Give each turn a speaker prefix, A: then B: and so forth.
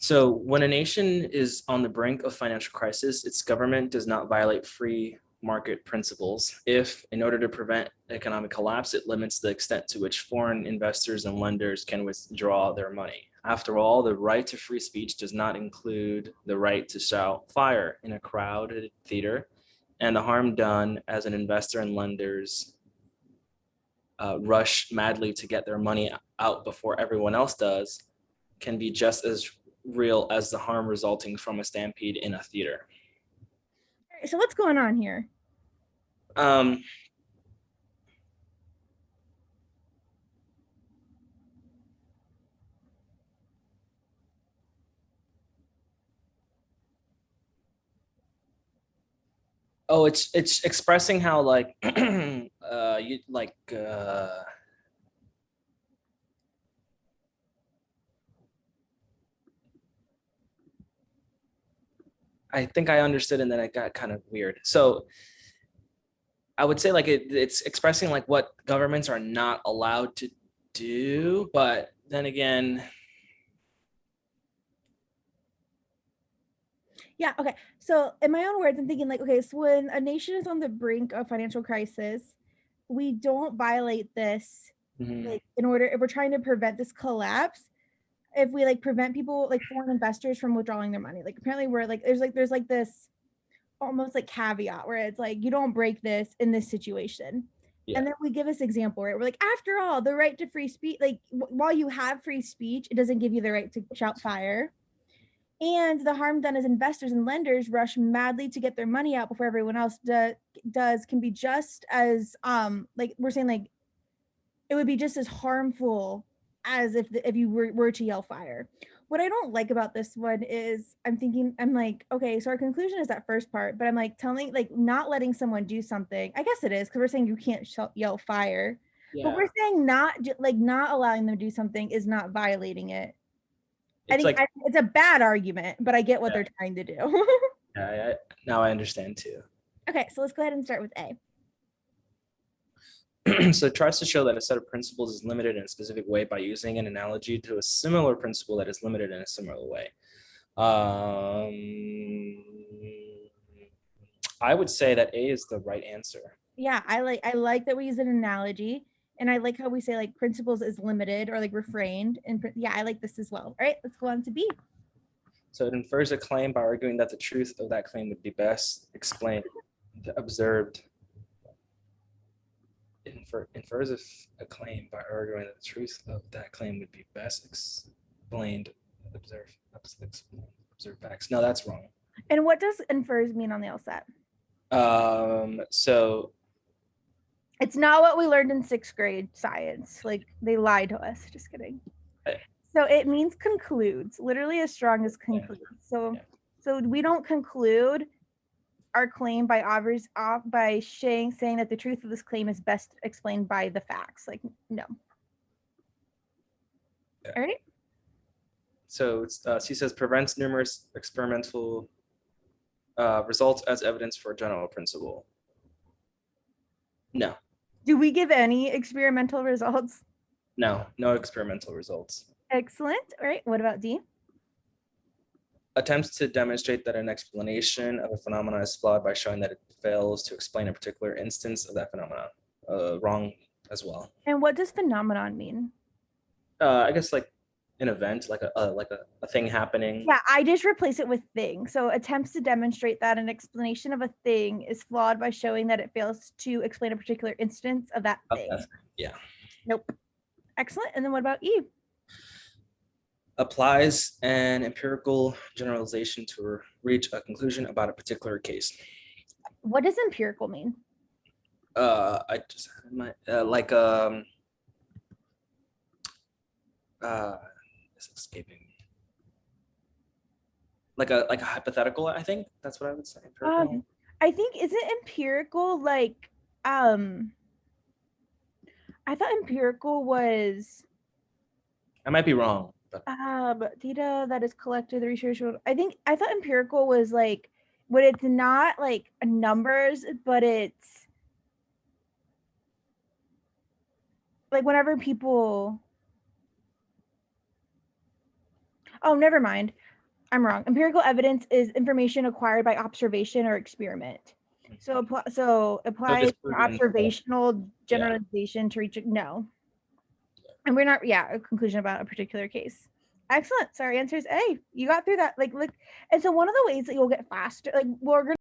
A: So when a nation is on the brink of financial crisis, its government does not violate free market principles if, in order to prevent economic collapse, it limits the extent to which foreign investors and lenders can withdraw their money. After all, the right to free speech does not include the right to shout fire in a crowded theater, and the harm done as an investor and lenders rush madly to get their money out before everyone else does can be just as real as the harm resulting from a stampede in a theater.
B: So what's going on here?
A: Um, it's expressing how like you like I think I understood and then it got kind of weird. So I would say like it's expressing like what governments are not allowed to do, but then again,
B: Yeah, okay. So in my own words, I'm thinking like, okay, so when a nation is on the brink of financial crisis, we don't violate this like in order if we're trying to prevent this collapse, if we like prevent people like foreign investors from withdrawing their money. Like apparently we're like there's like this almost like caveat where it's like you don't break this in this situation.
A: yeah,
B: And then we give this example, right? We're like, after all, the right to free speech, like while you have free speech, it doesn't give you the right to shout fire. And the harm done as investors and lenders rush madly to get their money out before everyone else does can be just as like we're saying like it would be just as harmful as if you were to yell fire. What I don't like about this one is I'm like, okay, so our conclusion is that first part, but I'm like telling like not letting someone do something. I guess it is because we're saying you can't yell fire, but
A: yeah.
B: we're saying not allowing them to do something is not violating it. I
A: It's
B: think
A: like
B: it's a bad argument, but I get what
A: yeah,
B: they're trying to do.
A: now I understand too.
B: Okay, so let's go ahead and start with A.
A: So it tries to show that a set of principles is limited in a specific way by using an analogy to a similar principle that is limited in a similar way. I would say that A is the right answer.
B: Yeah, I like that we use an analogy, and I like how we say like principles is limited or like refrained. And yeah, I like this as well. All right, let's go on to B.
A: So it infers a claim by arguing that the truth of that claim would be best explained, observed. It infers a claim by arguing that the truth of that claim would be best explained, observe facts. No, that's wrong.
B: And what does infers mean on the LSAT?
A: So
B: It's not what we learned in 6th grade science. Like they lied to us. Just kidding. So it means concludes, literally as strong as concludes. So we don't conclude our claim by saying that the truth of this claim is best explained by the facts. Like no.
A: Yeah.
B: All right.
A: So she says prevents numerous experimental results as evidence for a general principle. No.
B: Do we give any experimental results?
A: No experimental results.
B: Excellent. All right. What about D?
A: Attempts to demonstrate that an explanation of a phenomenon is flawed by showing that it fails to explain a particular instance of that phenomenon. Wrong as well.
B: And what does phenomenon mean?
A: I guess like an event, like a thing happening.
B: Yeah, I just replace it with thing. So attempts to demonstrate that an explanation of a thing is flawed by showing that it fails to explain a particular instance of that thing.
A: Yeah.
B: Nope. Excellent. And then what about E?
A: Applies an empirical generalization to reach a conclusion about a particular case.
B: What does empirical mean?
A: I just had my it's escaping me. Like a hypothetical, I think that's what I would say. Empirical.
B: I think isn't empirical like I thought empirical was
A: I might be wrong.
B: but data that is collected, the research. I thought empirical was like when it's not like numbers, but it's like whenever people. Oh, never mind. I'm wrong. Empirical evidence is information acquired by observation or experiment. So applies from
A: disproven.
B: observational
A: Yeah.
B: generalization to reach no. And we're not, a conclusion about a particular case. Excellent. So our answer is A. You got through that. Like, look, and so one of the ways that you'll get faster, like we're gonna